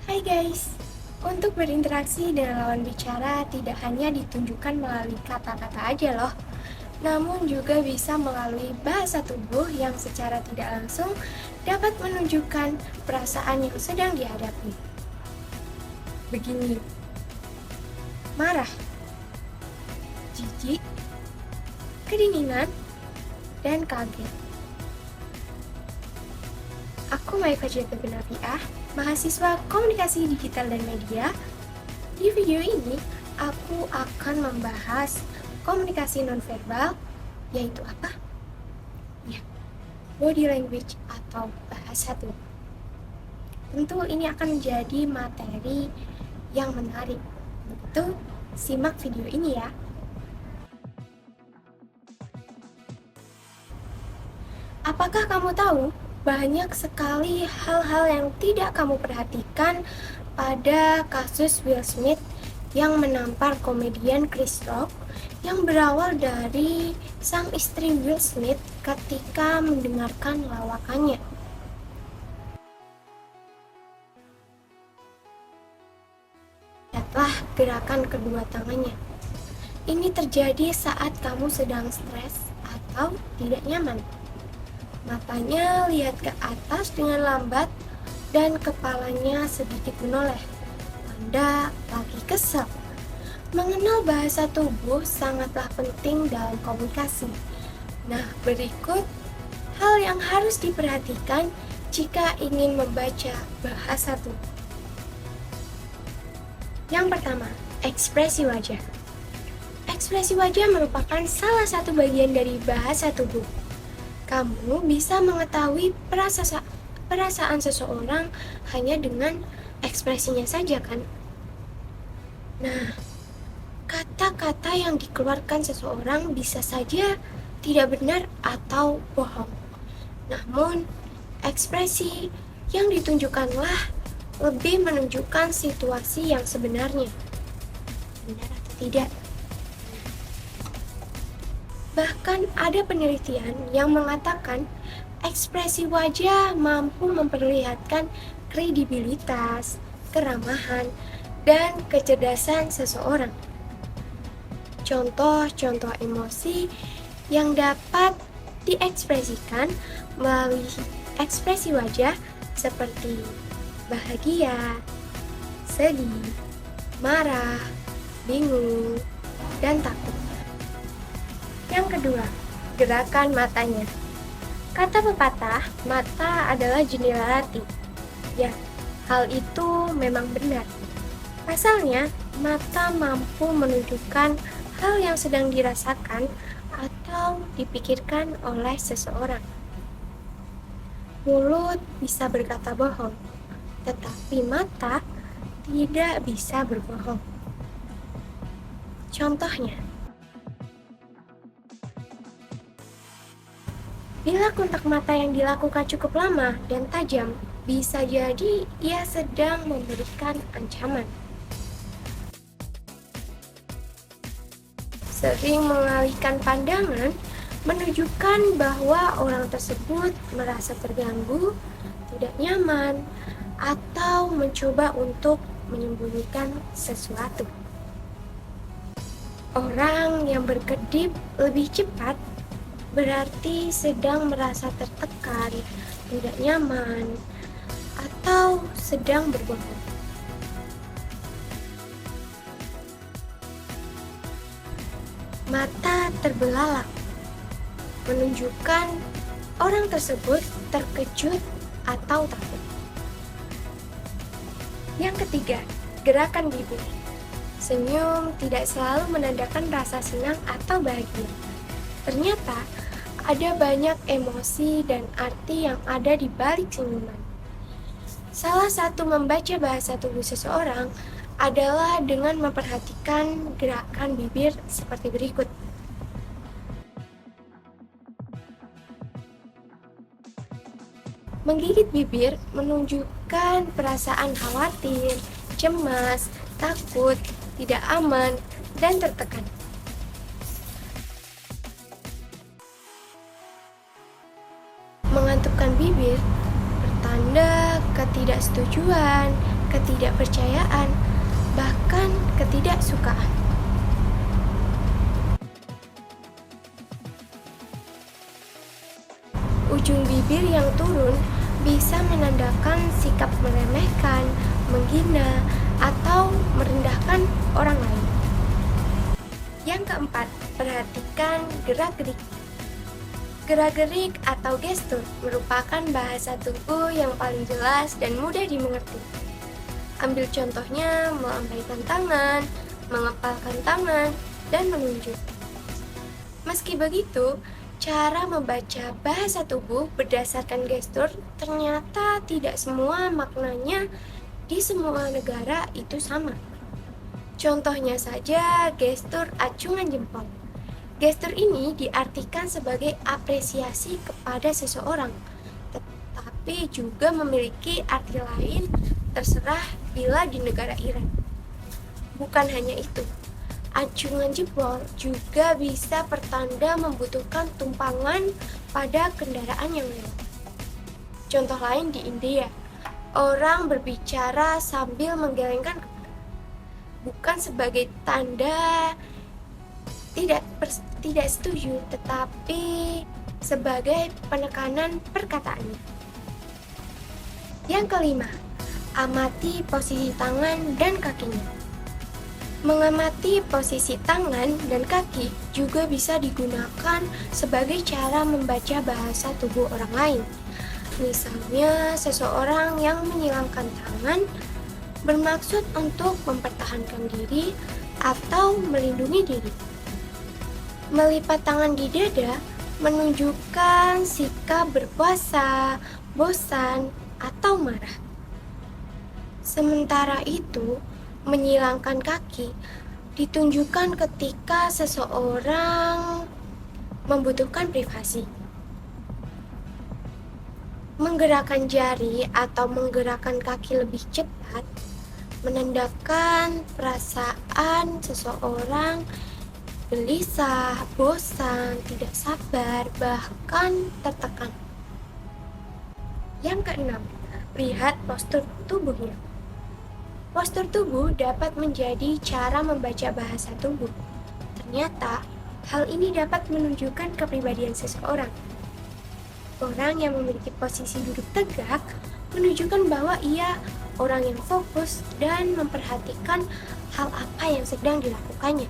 Hai guys, untuk berinteraksi dengan lawan bicara tidak hanya ditunjukkan melalui kata-kata aja loh, namun juga bisa melalui bahasa tubuh yang secara tidak langsung dapat menunjukkan perasaan yang sedang dihadapi. Begini, marah, jijik, kedinginan, dan kaget. Aku Maika Jataganafiah, mahasiswa komunikasi digital dan media. Di video ini, aku akan membahas komunikasi nonverbal, yaitu apa? Ya, body language atau bahasa tubuh. Tentu ini akan menjadi materi yang menarik. Begitu, simak video ini ya. Apakah kamu tahu? Banyak sekali hal-hal yang tidak kamu perhatikan pada kasus Will Smith yang menampar komedian Chris Rock yang berawal dari sang istri Will Smith ketika mendengarkan lawakannya. Lihatlah gerakan kedua tangannya. Ini terjadi saat kamu sedang stres atau tidak nyaman. Matanya lihat ke atas dengan lambat dan kepalanya sedikit menoleh. Anda lagi kesal. Mengenal bahasa tubuh sangatlah penting dalam komunikasi. Nah, berikut hal yang harus diperhatikan jika ingin membaca bahasa tubuh. Yang pertama, ekspresi wajah. Ekspresi wajah merupakan salah satu bagian dari bahasa tubuh. Kamu bisa mengetahui perasaan seseorang hanya dengan ekspresinya saja kan? Nah, kata-kata yang dikeluarkan seseorang bisa saja tidak benar atau bohong. Namun, ekspresi yang ditunjukkanlah lebih menunjukkan situasi yang sebenarnya. Benar atau tidak? Bahkan ada penelitian yang mengatakan ekspresi wajah mampu memperlihatkan kredibilitas, keramahan, dan kecerdasan seseorang. Contoh-contoh emosi yang dapat diekspresikan melalui ekspresi wajah seperti bahagia, sedih, marah, bingung, dan takut. Yang kedua, gerakan matanya. Kata pepatah, mata adalah jendela hati. Ya, hal itu memang benar. Pasalnya, mata mampu menunjukkan hal yang sedang dirasakan atau dipikirkan oleh seseorang. Mulut bisa berkata bohong, tetapi mata tidak bisa berbohong. Contohnya, bila kontak mata yang dilakukan cukup lama dan tajam, bisa jadi ia sedang memberikan ancaman. Sering mengalihkan pandangan menunjukkan bahwa orang tersebut merasa terganggu, tidak nyaman, atau mencoba untuk menyembunyikan sesuatu. Orang yang berkedip lebih cepat berarti sedang merasa tertekan, tidak nyaman, atau sedang berbohong. Mata terbelalak menunjukkan orang tersebut terkejut atau takut. Yang ketiga, gerakan bibir. Senyum tidak selalu menandakan rasa senang atau bahagia. Ternyata ada banyak emosi dan arti yang ada di balik senyuman. Salah satu membaca bahasa tubuh seseorang adalah dengan memperhatikan gerakan bibir seperti berikut. Menggigit bibir menunjukkan perasaan khawatir, cemas, takut, tidak aman, dan tertekan. Mengantukkan bibir bertanda ketidaksetujuan, ketidakpercayaan, bahkan ketidaksukaan. Ujung bibir yang turun bisa menandakan sikap meremehkan, menghina, atau merendahkan orang lain. Yang keempat, perhatikan gerak-gerik. Gerak-gerik atau gestur merupakan bahasa tubuh yang paling jelas dan mudah dimengerti. Ambil contohnya melambaikan tangan, mengepalkan tangan, dan menunjuk. Meski begitu, cara membaca bahasa tubuh berdasarkan gestur ternyata tidak semua maknanya di semua negara itu sama. Contohnya saja gestur acungan jempol. Gestur ini diartikan sebagai apresiasi kepada seseorang, tetapi juga memiliki arti lain terserah bila di negara Iran. Bukan hanya itu, acungan jempol juga bisa pertanda membutuhkan tumpangan pada kendaraan yang lewat. Contoh lain di India, orang berbicara sambil menggelengkan kepala, bukan sebagai tanda tidak setuju, tetapi sebagai penekanan perkataannya. Yang kelima, amati posisi tangan dan kakinya. Mengamati posisi tangan dan kaki juga bisa digunakan sebagai cara membaca bahasa tubuh orang lain. Misalnya, seseorang yang menyilangkan tangan bermaksud untuk mempertahankan diri atau melindungi diri. Melipat tangan di dada menunjukkan sikap berpuasa, bosan, atau marah. Sementara itu, menyilangkan kaki ditunjukkan ketika seseorang membutuhkan privasi. Menggerakkan jari atau menggerakkan kaki lebih cepat menandakan perasaan seseorang gelisah, bosan, tidak sabar, bahkan tertekan. Yang keenam, lihat postur tubuhnya. Postur tubuh dapat menjadi cara membaca bahasa tubuh. Ternyata, hal ini dapat menunjukkan kepribadian seseorang. Orang yang memiliki posisi duduk tegak menunjukkan bahwa ia orang yang fokus dan memperhatikan hal apa yang sedang dilakukannya.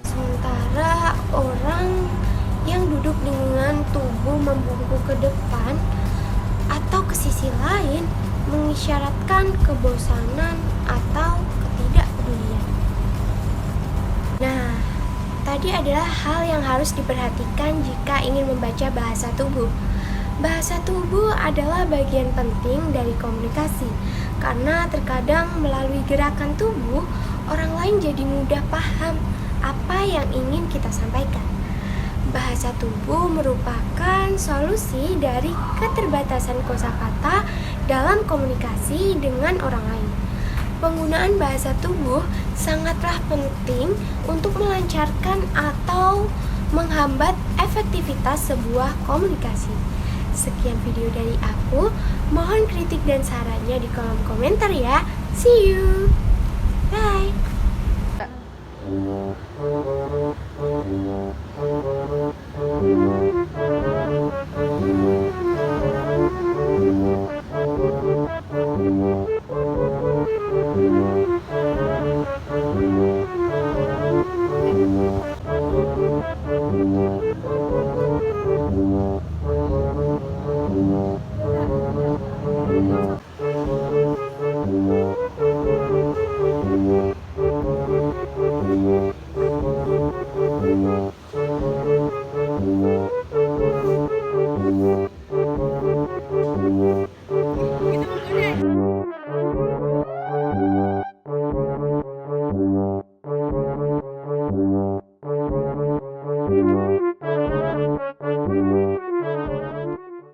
Sementara orang yang duduk dengan tubuh membungkuk ke depan atau ke sisi lain mengisyaratkan kebosanan atau ketidakpedulian. Nah, tadi adalah hal yang harus diperhatikan jika ingin membaca bahasa tubuh. Bahasa tubuh adalah bagian penting dari komunikasi, karena terkadang melalui gerakan tubuh, orang lain jadi mudah paham apa yang ingin kita sampaikan. Bahasa tubuh merupakan solusi dari keterbatasan kosakata dalam komunikasi dengan orang lain. Penggunaan bahasa tubuh sangatlah penting untuk melancarkan atau menghambat efektivitas sebuah komunikasi. Sekian video dari aku, mohon kritik dan sarannya di kolom komentar ya. See you. Bye.